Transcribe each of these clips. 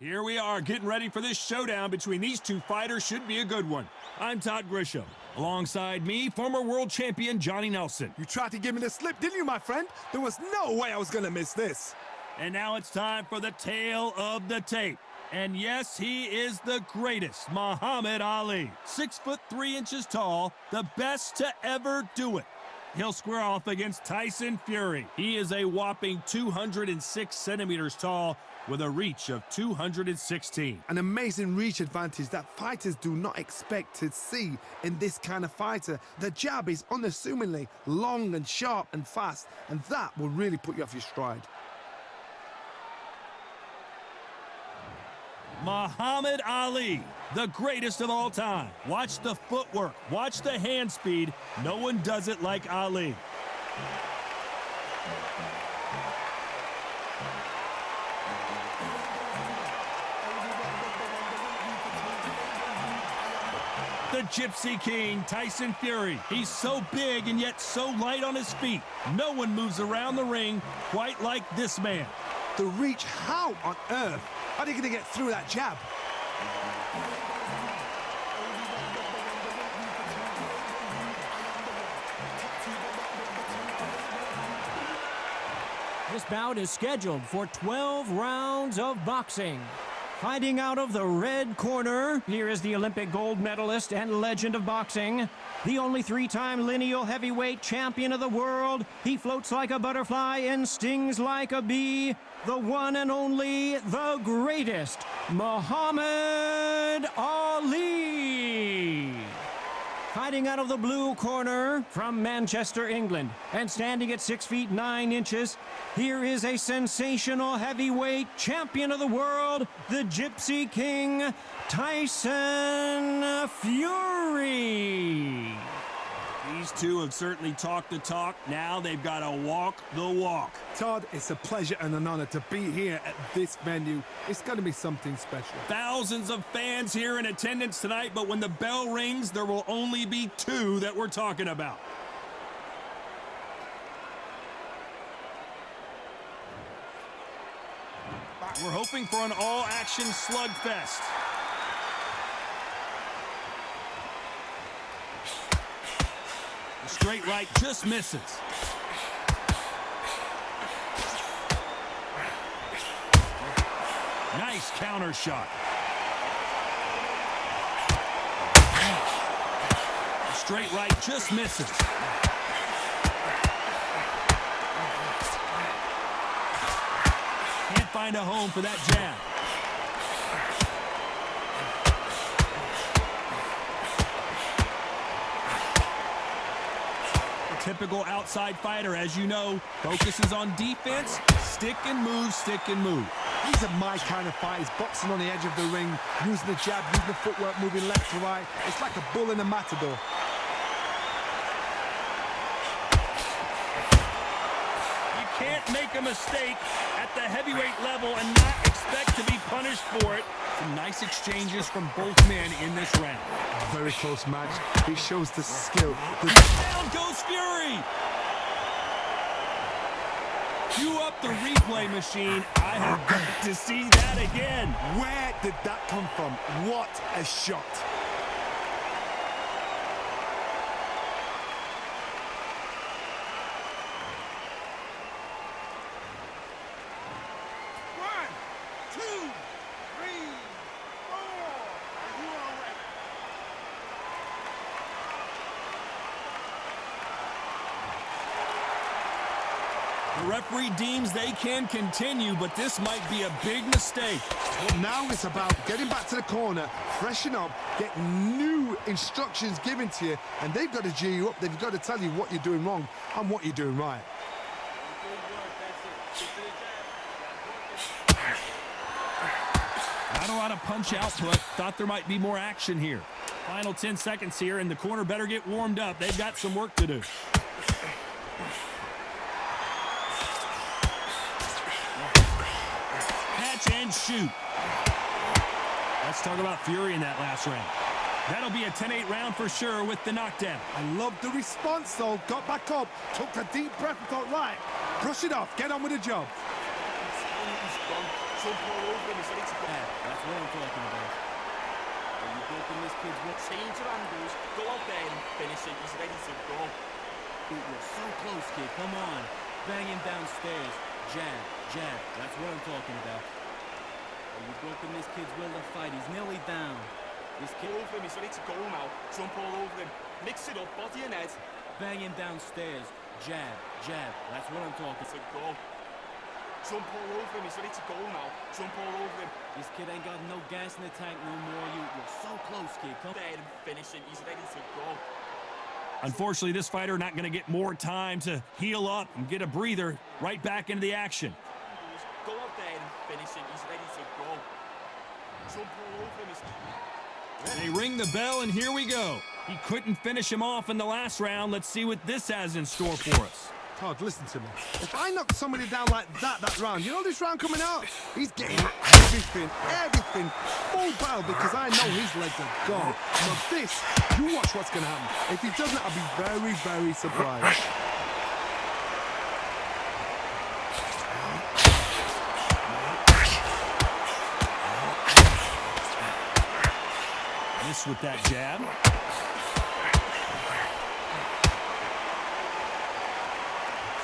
Here we are getting ready for this showdown between these two fighters. Should be a good one. I'm Todd Grisham. Alongside me, former world champion Johnny Nelson. You tried to give me the slip, didn't you, my friend? There was no way I was going to miss this. And now it's time for the tale of the tape. And yes, he is the greatest, Muhammad Ali. 6'3" tall, the best to ever do it. He'll square off against Tyson Fury. He is a whopping 206 centimeters tall with a reach of 216. An amazing reach advantage that fighters do not expect to see in this kind of fighter. The jab is unassumingly long and sharp and fast, and that will really put you off your stride. Muhammad Ali, the greatest of all time. Watch the footwork, watch the hand speed. No one does it like Ali. The Gypsy King, Tyson Fury. He's so big and yet so light on his feet. No one moves around the ring quite like this man. The reach, how on earth are they going to get through that jab? This bout is scheduled for 12 rounds of boxing. Fighting out of the red corner, here is the Olympic gold medalist and legend of boxing, the only three-time lineal heavyweight champion of the world. He floats like a butterfly and stings like a bee. The one and only, the greatest, Muhammad Ali. Fighting out of the blue corner from Manchester, England, and standing at 6 feet 9 inches, here is a sensational heavyweight champion of the world, the Gypsy King, Tyson Fury. These two have certainly talked the talk. Now they've got to walk the walk. Todd, it's a pleasure and an honor to be here at this venue. It's going to be something special. Thousands of fans here in attendance tonight, but when the bell rings, there will only be two that we're talking about. We're hoping for an all-action slugfest. The straight right just misses. Nice counter shot. The straight right just misses. Can't find a home for that jab. Typical outside fighter, as you know, focuses on defense, stick and move, stick and move. These are my kind of fighters, boxing on the edge of the ring, using the jab, using the footwork, moving left to right. It's like a bull in a matador. You can't make a mistake at the heavyweight level and not expect to be punished for it. Some nice exchanges from both men in this round. Very close match. It shows the skill. Down goes Fury! Cue up the replay machine. I have got to see that again. Where did that come from? What a shot. The referee deems they can continue, but this might be a big mistake. Well, now it's about getting back to the corner, freshen up, get new instructions given to you, and they've got to G you up. They've got to tell you what you're doing wrong and what you're doing right. Not a lot of punch output. Thought there might be more action here. Final 10 seconds here, and the corner better get warmed up. They've got some work to do. Catch and shoot. Let's talk about Fury in that last round. That'll be a 10-8 round for sure with the knockdown. I love the response, though. Got back up, took a deep breath and thought, right, brush it off, get on with the job. Jump all over him, he's ready to go. Yeah, that's what I'm talking about. Are you broken this kid's what? Change your angles, go out there and finish it, he's ready to go. Dude, you're so close, kid. Come on. Bang him downstairs. Jab, jab. That's what I'm talking about. Are you broken this kid's will to fight? He's nearly down. This kid... Over him, he's ready to go now. Jump all over him. Mix it up, body and head. Bang him downstairs. Jab, jab. That's what I'm talking To go. Jump all over him, he's ready to go now. Jump all over him. This kid ain't got no gas in the tank no more. You're so close, kid. Come There and finish him, he's ready to go. Unfortunately, this fighter not going to get more time to heal up and get a breather. Right back into the action. Go out there and finish him, he's ready to go. Jump all over him, They ring the bell, and here we go. He couldn't finish him off in the last round. Let's see what this has in store for us. Todd, listen to me. If I knock somebody down like that round, you know this round coming out? He's getting everything, full battle, because I know his legs are gone. So this, you watch what's going to happen. If he doesn't, I'll be very, very surprised. Miss with that jab.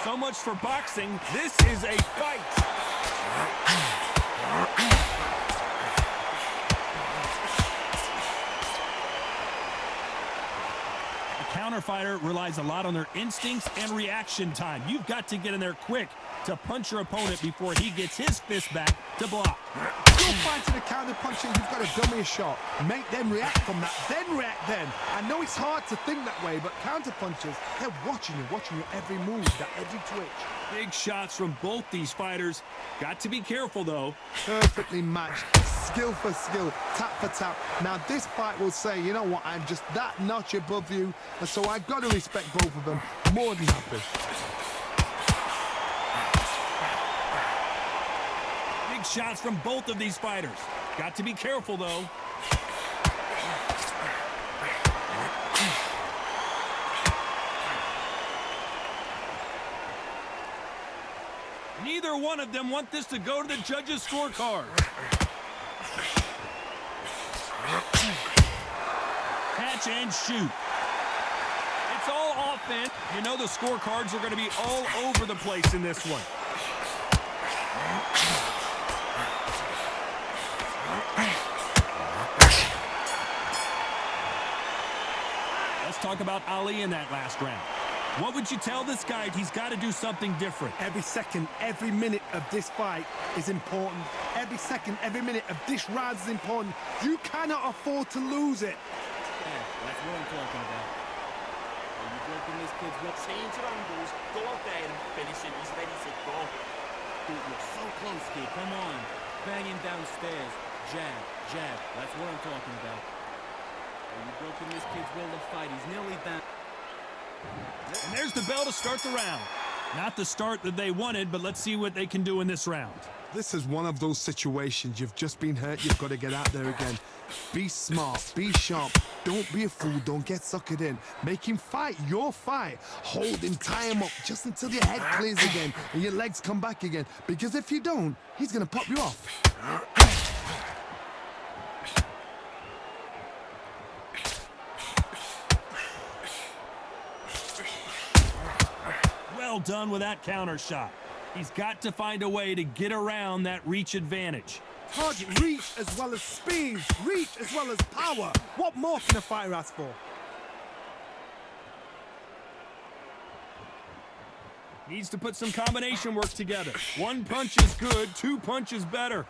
So much for boxing. This is a fight. A counter fighter relies a lot on their instincts and reaction time. You've got to get in there quick to punch your opponent before he gets his fist back to block. Go fight to the counter punching, you've got to dummy a shot. Make them react from that, then react then. I know it's hard to think that way, but counter punchers, they're watching your every move, that every twitch. Big shots from both these fighters. Got to be careful, though. Perfectly matched, skill for skill, tap for tap. Now this fight will say, you know what, I'm just that notch above you, and so I've got to respect both of them. More than happy. Big shots from both of these fighters. Got to be careful, though. Neither one of them want this to go to the judges' scorecard. Catch and shoot. It's all offense. You know the scorecards are going to be all over the place in this one. Let's talk about Ali in that last round. What would you tell this guy? He's got to do something different. Every second, every minute of this fight is important. Every second, every minute of this round is important. You cannot afford to lose it. Yeah, that's what I'm talking about. Are you broken this kid's will? Change your angles, go out there and finish him, he's ready to go. Dude, you're so close, kid. Come on. Bang him downstairs. Jab, jab. That's what I'm talking about. Are you broken this kid's will to fight? He's nearly down. And there's the bell to start the round. Not the start that they wanted, but let's see what they can do in this round. This is one of those situations. You've just been hurt. You've got to get out there again. Be smart. Be sharp. Don't be a fool. Don't get suckered in. Make him fight your fight. Hold him. Tie him up just until your head clears again and your legs come back again. Because if you don't, he's going to pop you off. Well done with that counter shot. He's got to find a way to get around that reach advantage. Target reach as well as speed. Reach as well as power. What more can a fighter ask for? Needs to put some combination work together. One punch is good, two punches better.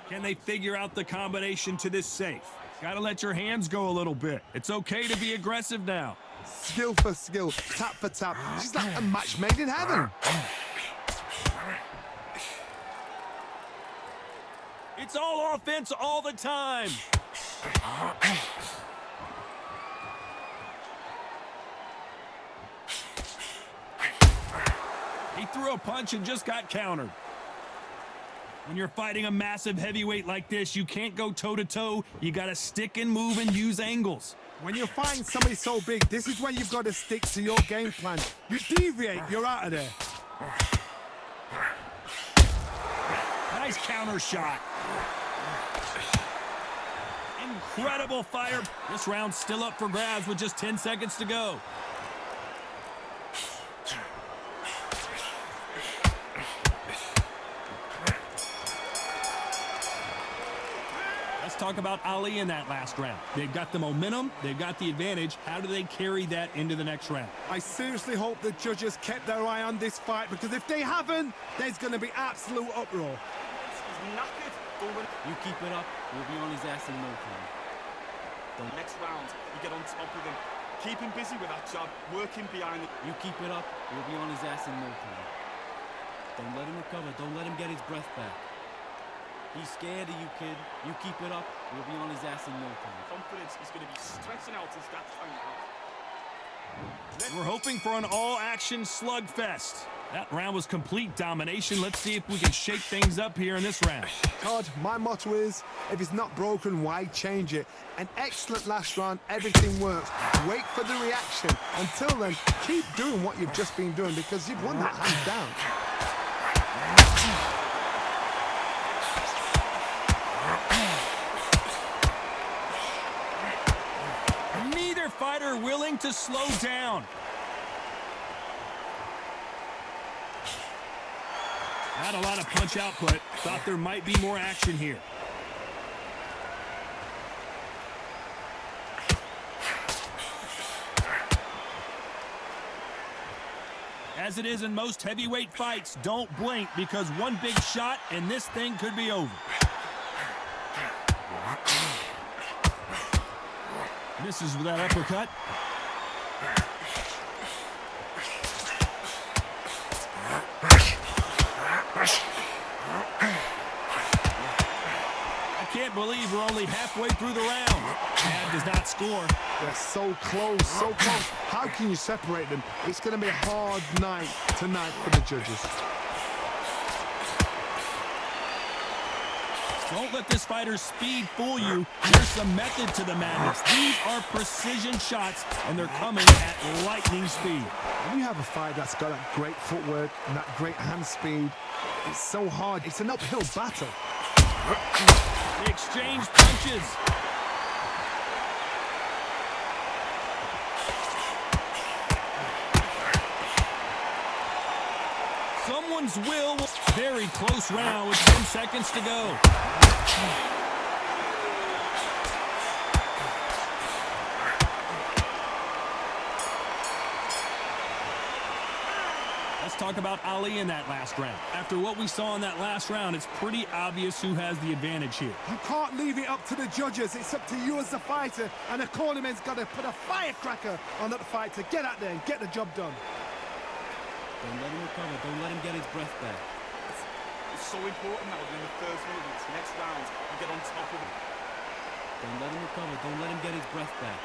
Can they figure out the combination to this safe? Got to let your hands go a little bit. It's okay to be aggressive now. Skill for skill, tap for tap. She's like a match made in heaven. It's all offense all the time. He threw a punch and just got countered. When you're fighting a massive heavyweight like this, you can't go toe-to-toe. You got to stick and move and use angles. When you're fighting somebody so big, this is when you've got to stick to your game plan. You deviate, you're out of there. Nice counter shot. Incredible fire. This round's still up for grabs with just 10 seconds to go. Let's talk about Ali in that last round. They've got the momentum, they've got the advantage. How do they carry that into the next round? I seriously hope the judges kept their eye on this fight, because if they haven't, there's going to be absolute uproar. He's knackered. You keep it up, we'll be on his ass in no time. Next round, you get on top of him. Keep him busy with that job, working behind it. You keep it up, we'll be on his ass in no time. Don't let him recover, don't let him get his breath back. He's scared of you, kid. You keep it up, we'll be on his ass in no time. Confidence is going to be stretching out as that time out. We're hoping for an all-action slugfest. That round was complete domination. Let's see if we can shake things up here in this round. Todd, my motto is, if it's not broken, why change it? An excellent last round, everything works. Wait for the reaction. Until then, keep doing what you've just been doing, because you've won that hands down. Neither fighter willing to slow down. Not a lot of punch output. Thought there might be more action here. As it is in most heavyweight fights, don't blink, because one big shot and this thing could be over. Misses with that uppercut. I can't believe we're only halfway through the round. Chad does not score. They're so close, so close. How can you separate them? It's going to be a hard night tonight for the judges. Don't let this fighter's speed fool you. There's some method to the madness. These are precision shots, and they're coming at lightning speed. When you have a fight that's got that great footwork and that great hand speed, it's so hard. It's an uphill battle. They exchange punches. Someone's will. Very close round with 10 seconds to go. Let's talk about Ali in that last round. After what we saw in that last round, it's pretty obvious who has the advantage here. You can't leave it up to the judges. It's up to you as the fighter, and the cornerman's got to put a firecracker on that fight to get out there and get the job done. Don't let him recover, don't let him get his breath back. It's so important now in the first movement. Next round, you get on top of him. Don't let him recover, don't let him get his breath back.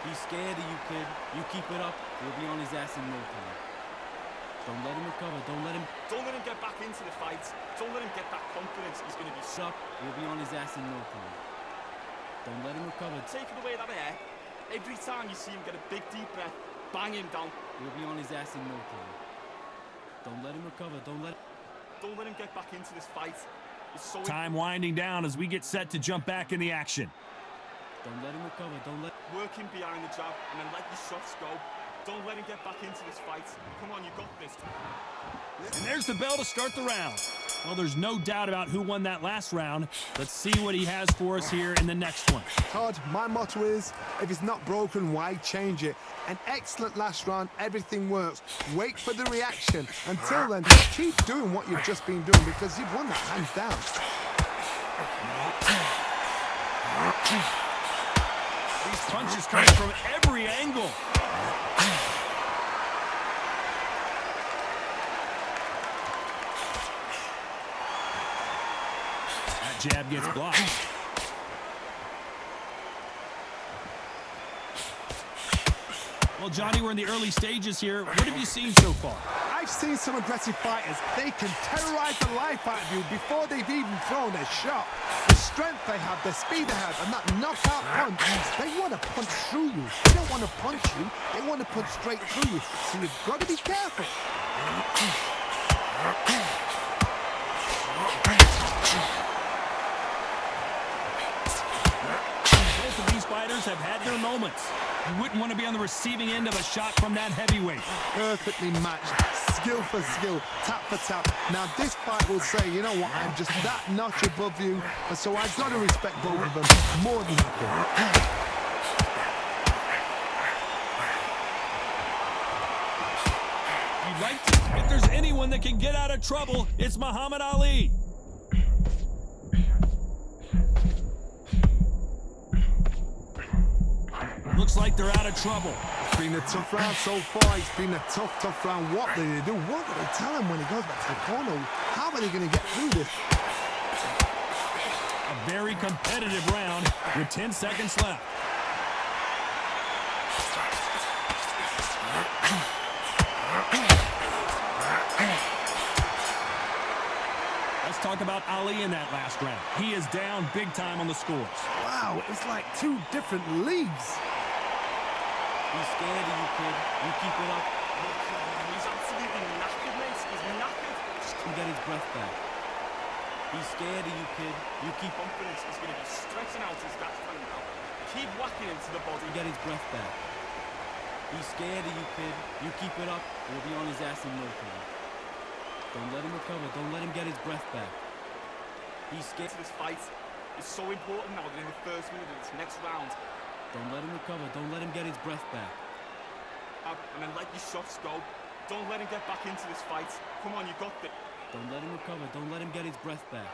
He's scared of you, kid. You keep it up, we'll be on his ass in no time. Don't let him recover, don't let him get back into the fight. Don't let him get that confidence. He's going to be up, we'll be on his ass in no time. Don't let him recover. taking away that air. Every time you see him get a big deep breath, bang him down. We'll be on his ass in no time. Don't let him recover, don't let him get back into this fight. It's so Time winding down as we get set to jump back in the action. Don't let him recover, don't let work him behind the jab and then let your shots go. Don't let him get back into this fight. Come on, you got this. And there's the bell to start the round. Well, there's no doubt about who won that last round. Let's see what he has for us here in the next one. Todd, my motto is, if it's not broken, why change it? An excellent last round, everything works. Wait for the reaction. Until then, keep doing what you've just been doing, because you've won that hands down. These punches coming from every angle. That jab gets blocked. Well, Johnny, we're in the early stages here. What have you seen so far? I've seen some aggressive fighters. They can terrorize the life out of you before they've even thrown a shot. The strength they have, the speed they have, and that knockout punch, they want to punch through you. They don't want to punch you. They want to punch straight through you. So you've got to be careful. Both of these fighters have had their moments. You wouldn't want to be on the receiving end of a shot from that heavyweight. Perfectly matched, skill for skill, tap for tap. Now this fight will say, you know what, I'm just that notch above you, and so I've got to respect both of them more than happy. You'd like to, if there's anyone that can get out of trouble, it's Muhammad Ali. Looks like they're out of trouble. It's been a tough round so far. It's been a tough round. What do they do? What do they tell him when he goes back to the corner? How are they going to get through this? A very competitive round with 10 seconds left. Let's talk about Ali in that last round. He is down big time on the scores. Wow, it's like two different leagues. He's scared of you, kid. You keep it up. He's absolutely knackered, mate. He's knackered. Just can get his breath back. He's scared of you, kid. You keep up. Confidence is going to be stretching out his back right now. Keep whacking into the body. Get his breath back. He's scared of you, kid. You keep it up, he'll be on his ass in no time. Don't let him recover. Don't let him get his breath back. He's scared. This fight is so important now that in the first minute of this next round, Don't let him recover. Don't let him get his breath back. and then let your shots go. Don't let him get back into this fight. Come on, you got this. Don't let him recover. Don't let him get his breath back.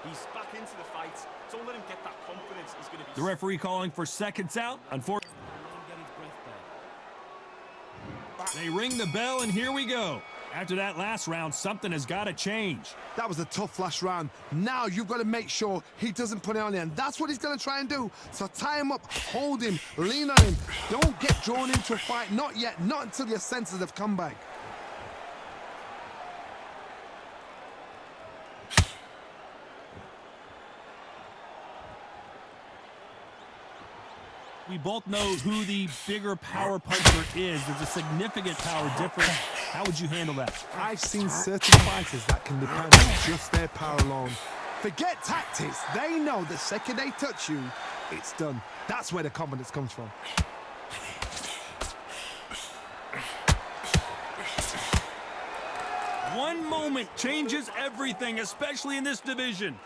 He's back into the fight. Don't let him get that confidence. He's going to be... The referee calling for seconds out. Unfortunately, Don't let him get his breath back. they ring the bell, and here we go. After that last round, something has got to change. That was a tough last round. Now you've got to make sure he doesn't put it on you, and that's what he's going to try and do. So tie him up, hold him, lean on him. Don't get drawn into a fight. Not yet. Not until your senses have come back. We both know who the bigger power puncher is. There's a significant power difference. How would you handle that? I've seen certain fighters that can depend on just their power alone. Forget tactics. They know the second they touch you, it's done. That's where the confidence comes from. One moment changes everything, especially in this division.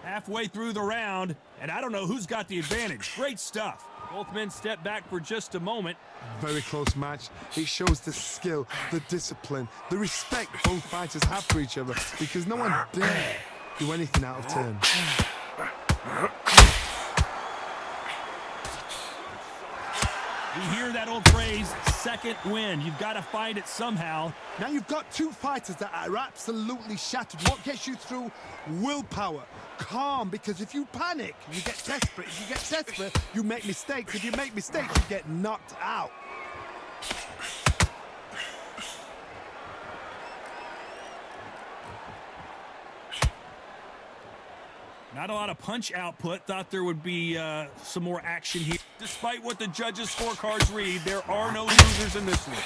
Halfway through the round, and I don't know who's got the advantage. Great stuff. Both men step back for just a moment. Very close match. It shows the skill, the discipline, the respect both fighters have for each other, because no one dare do anything out of turn. We hear that old phrase, second win. You've got to find it somehow. Now you've got two fighters that are absolutely shattered. What gets you through? Willpower. Calm, because if you panic, you get desperate. If you get desperate, you make mistakes. If you make mistakes, you get knocked out. Not a lot of punch output. Thought there would be some more action here. Despite what the judges' scorecards read, there are no losers in this one.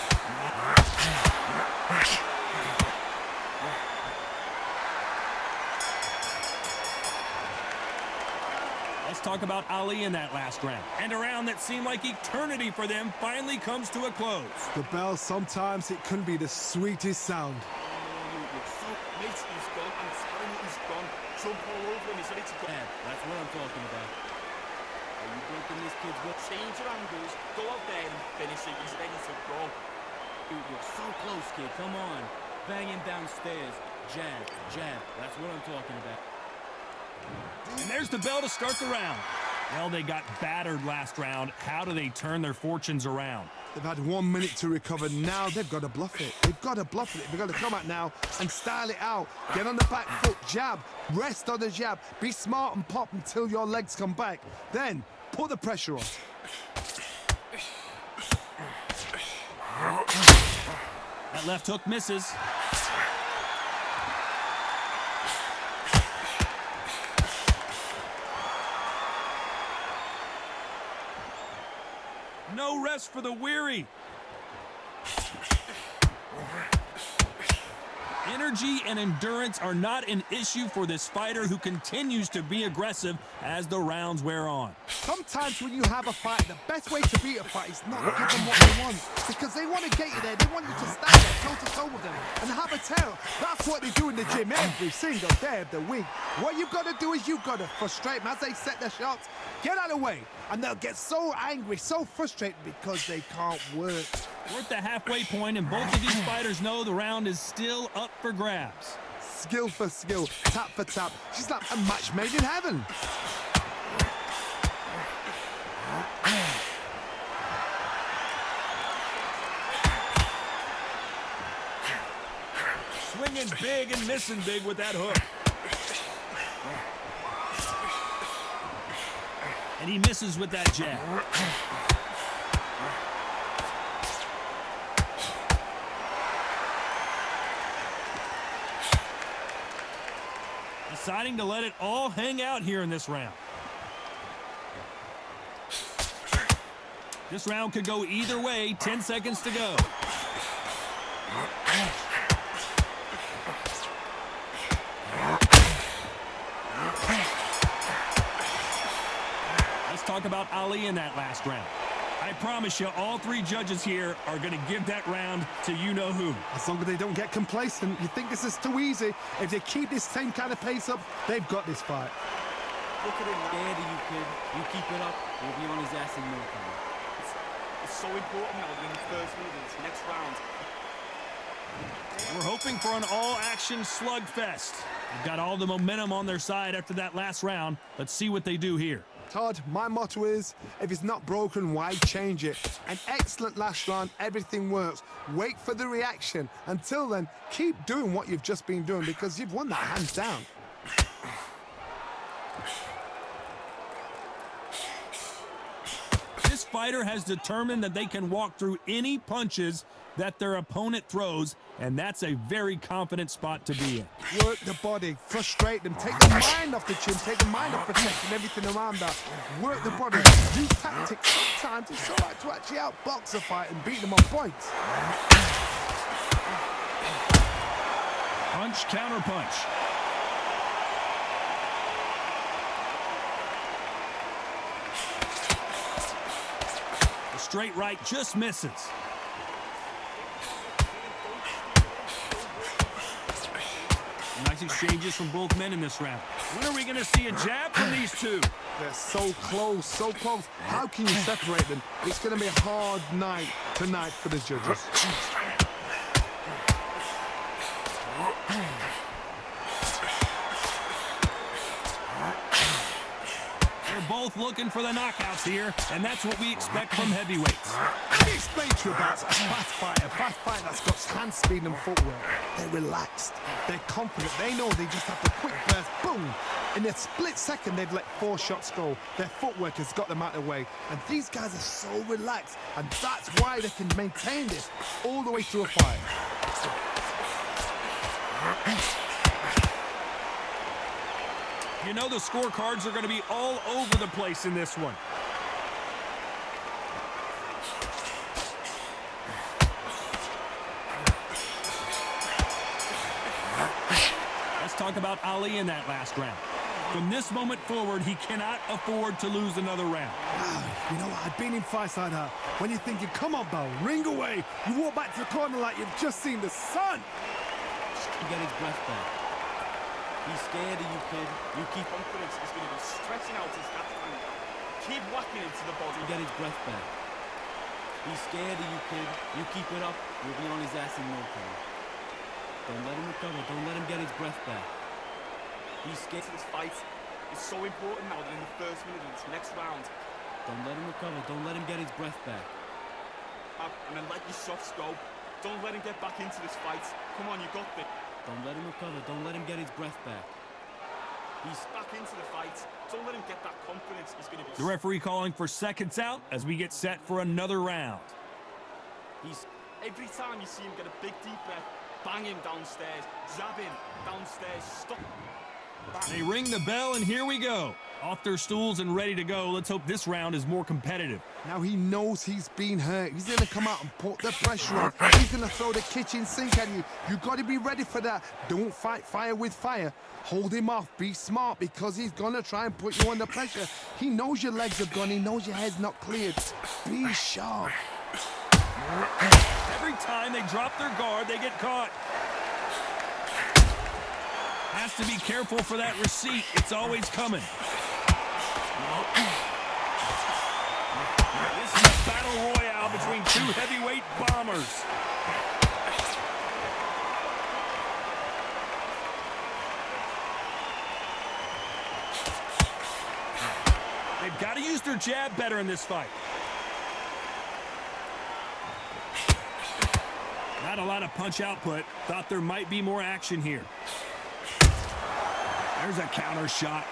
Let's talk about Ali in that last round. And a round that seemed like eternity for them finally comes to a close. The bell, sometimes it can be the sweetest sound. Mate, he's gone. I'm telling you, he's gone. Jump all over him. He's ready to go. Yeah, that's what I'm talking about. Are you breaking this kid's will? Change your angles. Go out there and finish it. He's ready to go. Dude, you're so close, kid. Come on. Banging downstairs. Jab, jab. That's what I'm talking about. And there's the bell to start the round. Well, they got battered last round. How do they turn their fortunes around? They've had 1 minute to recover. Now they've got to bluff it. They've got to bluff it. They've got to come out now and style it out. Get on the back foot, jab, rest on the jab. Be smart and pop until your legs come back. Then put the pressure on. That left hook misses. No rest for the weary. Energy and endurance are not an issue for this fighter who continues to be aggressive as the rounds wear on. Sometimes when you have a fight, the best way to beat a fight is not give them what they want. Because they want to get you there. They want you to stand there toe-to-toe with them and have a tail. That's what they do in the gym every single day of the week. What you've got to do is you've got to frustrate them as they set their shots. Get out of the way. And they'll get so angry, so frustrated because they can't work. We're at the halfway point, and both of these fighters know the round is still up for grabs. Skill for skill, tap for tap. She's like a match made in heaven. Swinging big and missing big with that hook. And he misses with that jab. Deciding to let it all hang out here in this round. This round could go either way. 10 seconds to go. Let's talk about Ali in that last round. I promise you, all three judges here are going to give that round to you-know-who. As long as they don't get complacent, you think this is too easy. If they keep this same kind of pace up, they've got this fight. Look at him, Daddy, you kid. You keep it up, we'll be on his ass in no time. It's so important now that in the first minute of this next round. We're hoping for an all-action slugfest. They've got all the momentum on their side after that last round. Let's see what they do here. Todd, my motto is, if it's not broken, why change it? An excellent last round, everything works. Wait for the reaction. Until then, keep doing what you've just been doing because you've won that hands down. This fighter has determined that they can walk through any punches that their opponent throws, and that's a very confident spot to be in. Work the body, frustrate them, take the mind off the chin, take the mind off protecting everything around that. Work the body, use tactics. Sometimes it's all right to actually outbox a fight and beat them on points. Punch, counter punch. The straight right just misses. Nice exchanges from both men in this round. When are we going to see a jab from these two? They're so close, so close. How can you separate them? It's going to be a hard night tonight for the judges. They're both looking for the knockouts here, and that's what we expect from heavyweights. Let me explain to you about a fast fighter that's got hand speed and footwork. They're relaxed, they're confident, they know they just have to quick burst, boom! In a split second, they've let 4 shots go. Their footwork has got them out of the way. And these guys are so relaxed, and that's why they can maintain this all the way through a fight. You know the scorecards are going to be all over the place in this one. Let's talk about Ali in that last round. From this moment forward, he cannot afford to lose another round. You know what? I've been in fights like that. When you're thinking, come on, Bell, ring away. You walk back to the corner like you've just seen the sun. He got his breath back. He's scared of you, kid. You keep Confidence is going to be stretching out his back and keep whacking into the body. He got his breath back. He's scared of you, kid. You keep it up, we'll be on his ass in no time. Don't let him recover. Don't let him get his breath back. He's scared. This fight is so important now that in the first minute of this next round. Don't let him recover. Don't let him get his breath back. jab and then let your shots go. Don't let him get back into this fight. Come on, you got this. Don't let him recover. Don't let him get his breath back. He's back into the fight. Don't let him get that confidence. He's going to be... The referee calling for seconds out as we get set for another round. Every time you see him get a big deep breath, bang him downstairs, jab him downstairs, stop. They ring the bell, and here we go. Off their stools and ready to go. Let's hope this round is more competitive. Now he knows he's been hurt. He's going to come out and put the pressure on. He's going to throw the kitchen sink at you. You got to be ready for that. Don't fight fire with fire. Hold him off. Be smart because he's going to try and put you under pressure. He knows your legs are gone. He knows your head's not cleared. Be sharp. Every time they drop their guard, they get caught. Has to be careful for that receipt. It's always coming. This is a battle royale between two heavyweight bombers. They've got to use their jab better in this fight. Not a lot of punch output. Thought there might be more action here. There's a counter shot.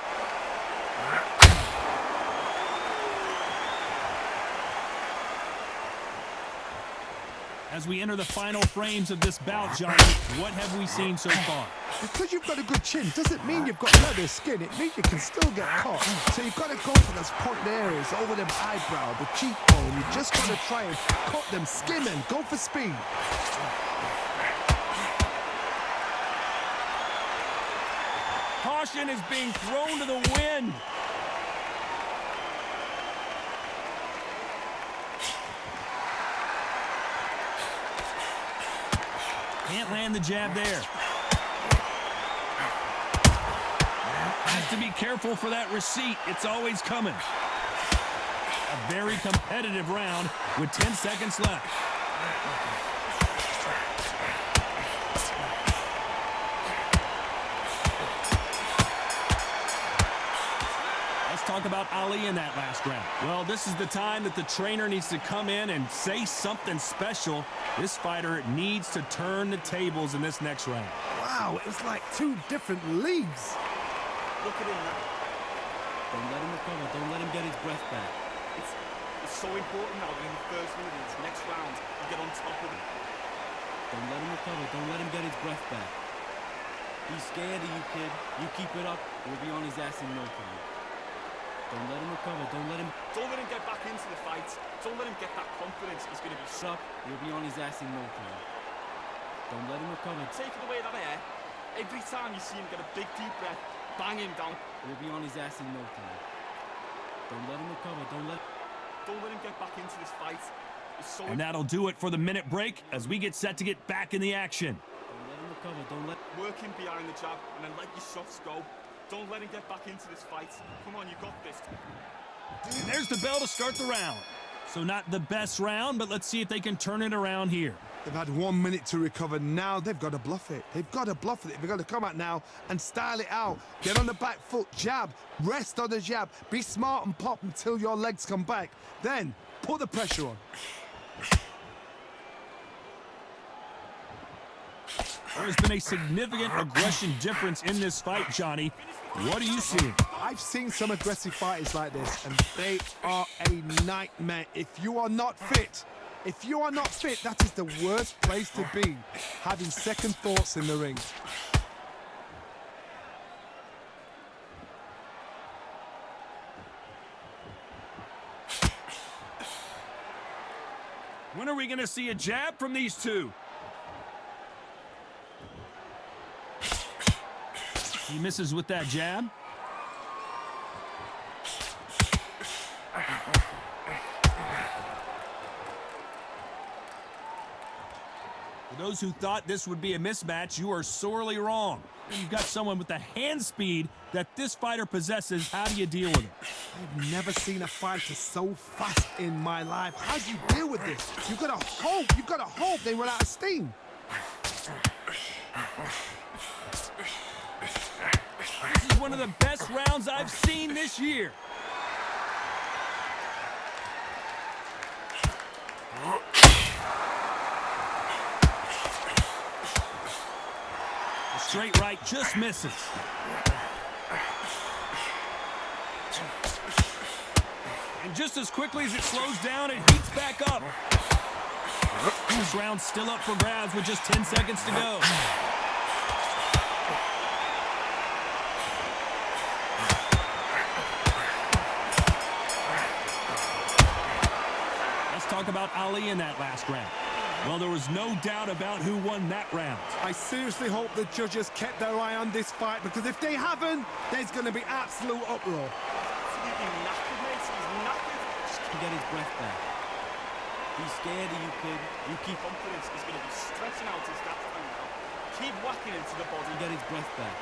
As we enter the final frames of this bout, Johnny, what have we seen so far? Because you've got a good chin doesn't mean you've got leather skin. It means you can still get caught. So you've got to go for those pointed areas, over them eyebrow, the cheekbone. You just got to try and cut them, skim them, go for speed. Caution is being thrown to the wind. Can't land the jab there. Has to be careful for that receipt. It's always coming. A very competitive round with 10 seconds left. Talk about Ali in that last round. Well, this is the time that the trainer needs to come in and say something special. This fighter needs to turn the tables in this next round. Wow, it was like two different leagues. Look at him now. Don't let him recover. Don't let him get his breath back. It's so important now that in the first minute of this next round, you get on top of him. Don't let him recover. Don't let him get his breath back. He's scared of you, kid. You keep it up, we'll be on his ass in no time. Don't let him recover. Don't let him get back into the fight. Don't let him get that confidence. He's going to be up. He'll be on his ass in no time. Don't let him recover. Taking away that air. Every time you see him get a big deep breath, bang him down. He'll be on his ass in no time. Don't let him recover. Don't let him get back into this fight. And that'll do it for the minute break as we get set to get back in the action. Don't let him recover. Don't let work him behind the jab and then let your shots go. Don't let him get back into this fight. Come on, you got this. And there's the bell to start the round. So not the best round, but let's see if they can turn it around here. They've had 1 minute to recover. Now they've got to bluff it. They've got to bluff it. They've got to come out now and style it out. Get on the back foot, jab, rest on the jab. Be smart and pop until your legs come back. Then put the pressure on. There's been a significant aggression difference in this fight, Johnny. What are you seeing? I've seen some aggressive fighters like this, and they are a nightmare. If you are not fit, that is the worst place to be, having second thoughts in the ring. When are we going to see a jab from these two? He misses with that jab. For those who thought this would be a mismatch, you are sorely wrong. You've got someone with the hand speed that this fighter possesses. How do you deal with it? I've never seen a fighter so fast in my life. How do you deal with this? You've got to hope they run out of steam. This is one of the best rounds I've seen this year. Straight right, just misses. And just as quickly as it slows down, it heats back up. This round's still up for grabs with just 10 seconds to go. Let's talk about Ali in that last round. Well, there was no doubt about who won that round. I seriously hope the judges kept their eye on this fight, because if they haven't, there's going to be absolute uproar. Absolutely knackered, mate. He's knackered. Just to get his breath back. He's scared of you, kid. You keep Confidence is going to be stretching out his that time. Keep whacking into the body. get his breath back.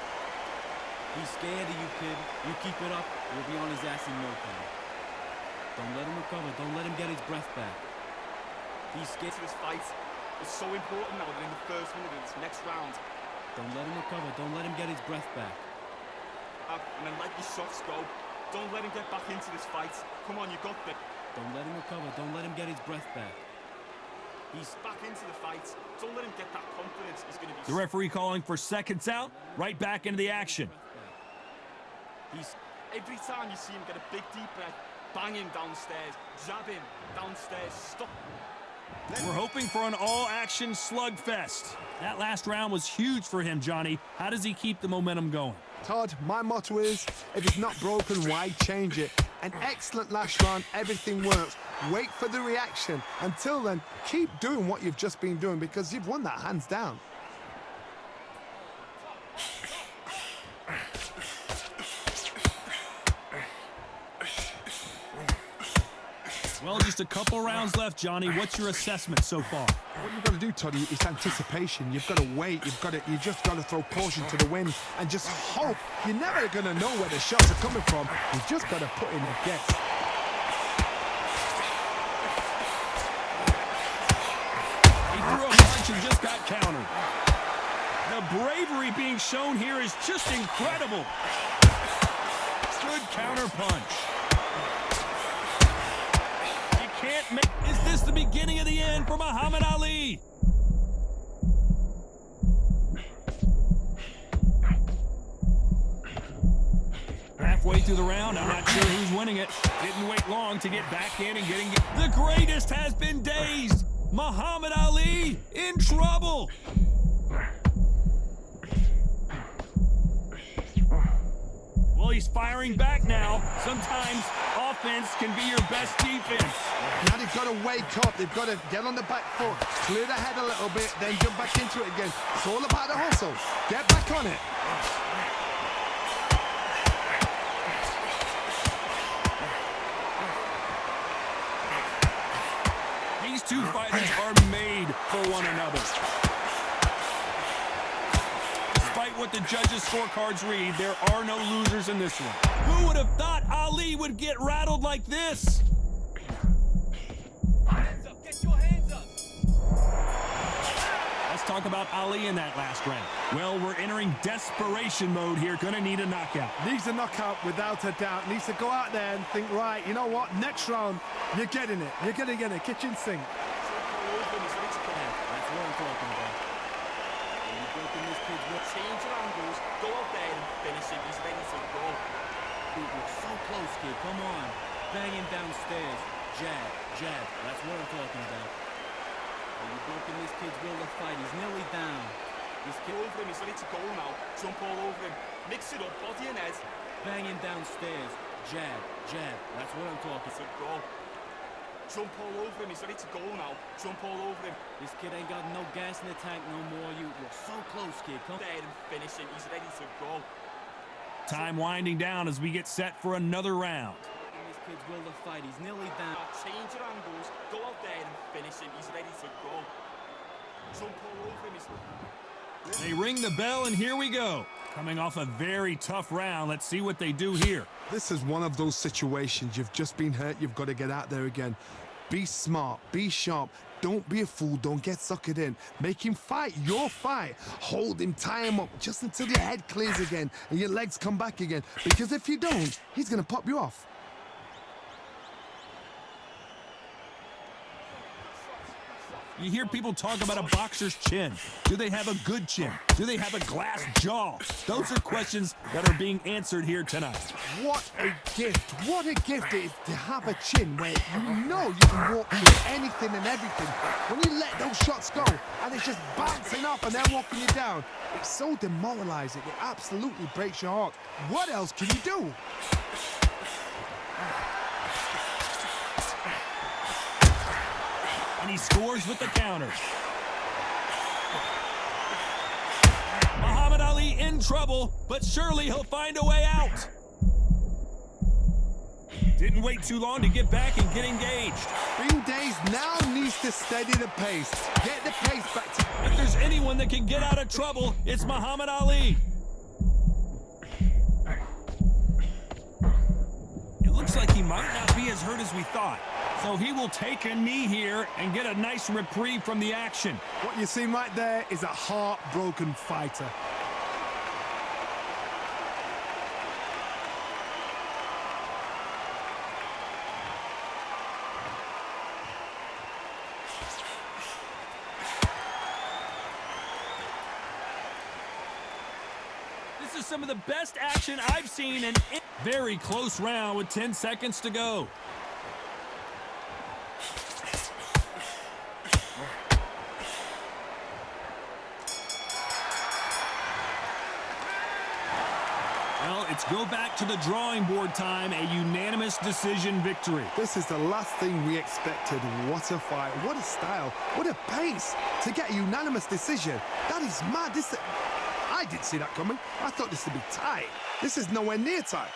He's scared of you, kid. You keep it up, you'll be on his ass in no time. Don't let him recover. Don't let him get his breath back. He's scared. This fight is so important now that in the first minute of this next round, Don't let him recover. Don't let him get his breath back. and then let your shots go. Don't let him get back into this fight. Come on, you got this. Don't let him recover. Don't let him get his breath back. He's back into the fight. Don't let him get that confidence. He's going to be... The referee calling for seconds out, right back into the action. He's... Every time you see him get a big deep breath, bang him downstairs, jab him downstairs, stop. We're hoping for an all-action slugfest. That last round was huge for him, Johnny. How does he keep the momentum going? Todd, my motto is, if it's not broken, why change it? An excellent last round, everything works. Wait for the reaction. Until then, keep doing what you've just been doing, because you've won that hands down. Well, just a couple rounds left, Johnny. What's your assessment so far? What you've got to do, Toddy, is anticipation. You've got to wait. You just got to throw caution to the wind and just hope. You're never going to know where the shots are coming from. You've just got to put in a guess. He threw a punch and just got countered. The bravery being shown here is just incredible. Good counter punch. Can't make. Is this the beginning of the end for Muhammad Ali? Halfway through the round, I'm not sure who's winning it. Didn't wait long to get back in and getting it. The greatest has been dazed. Muhammad Ali in trouble. Well, he's firing back now. Sometimes offense can be your best defense. Now they've got to wake up. They've got to get on the back foot, clear the head a little bit, then jump back into it again. It's all about the hustle. Get back on it. These two fighters are made for one another. Despite what the judges' scorecards read, there are no losers in this one. Who would have thought Ali would get rattled like this? Hands up, get your hands up. Let's talk about Ali in that last round. Well, we're entering desperation mode here. Gonna need a knockout. Needs a knockout without a doubt. Needs to go out there and think, right, you know what? Next round, you're getting it. You're going to get a kitchen sink. That's what I'm talking about. You're broken this kid's will. Change your angles, go out there and finish him. He's ready to go. Dude, you're so close, kid. Come on. Bang him downstairs. Jab, jab. That's what I'm talking about. You're broken this kid's will to fight. He's nearly down. He's killed over him. He's ready to go now. Jump all over him. Mix it up, body and head. Bang him downstairs. Jab, jab. That's what I'm talking To about. go. Jump all over him. He's ready to go now. Jump all over him. This kid ain't got no gas in the tank no more. You're so close, kid. Come There and finish him. He's ready to go. Time winding down as we get set for another round. This kid's will to fight. He's nearly down. Change your angles, go out there and finish him. He's ready to go. Jump all over him. They ring the bell, and here we go. Coming off a very tough round. Let's see what they do here. This is one of those situations. You've just been hurt. You've got to get out there again. Be smart. Be sharp. Don't be a fool. Don't get suckered in. Make him fight your fight. Hold him, tie him up just until your head clears again and your legs come back again. Because if you don't, he's going to pop you off. You hear people talk about a boxer's chin. Do they have a good chin? Do they have a glass jaw? Those are questions that are being answered here tonight. What a gift. What a gift it is to have a chin where you know you can walk through anything and everything. When you let those shots go and it's just bouncing off and then walking you down, it's so demoralizing. It absolutely breaks your heart. What else can you do? And he scores with the counter. Muhammad Ali in trouble, but surely he'll find a way out. Didn't wait too long to get back and get engaged. Bing Days now needs to steady the pace. Get the pace back to... If there's anyone that can get out of trouble, it's Muhammad Ali. It looks like he might not be as hurt as we thought. So he will take a knee here and get a nice reprieve from the action. What you see right there is a heartbroken fighter. This is some of the best action I've seen in a very close round with 10 seconds to go. Well, it's go back to the drawing board time, a unanimous decision victory. This is the last thing we expected. What a fight, what a style, what a pace to get a unanimous decision. That is mad. I didn't see that coming. I thought this would be tight. This is nowhere near tight.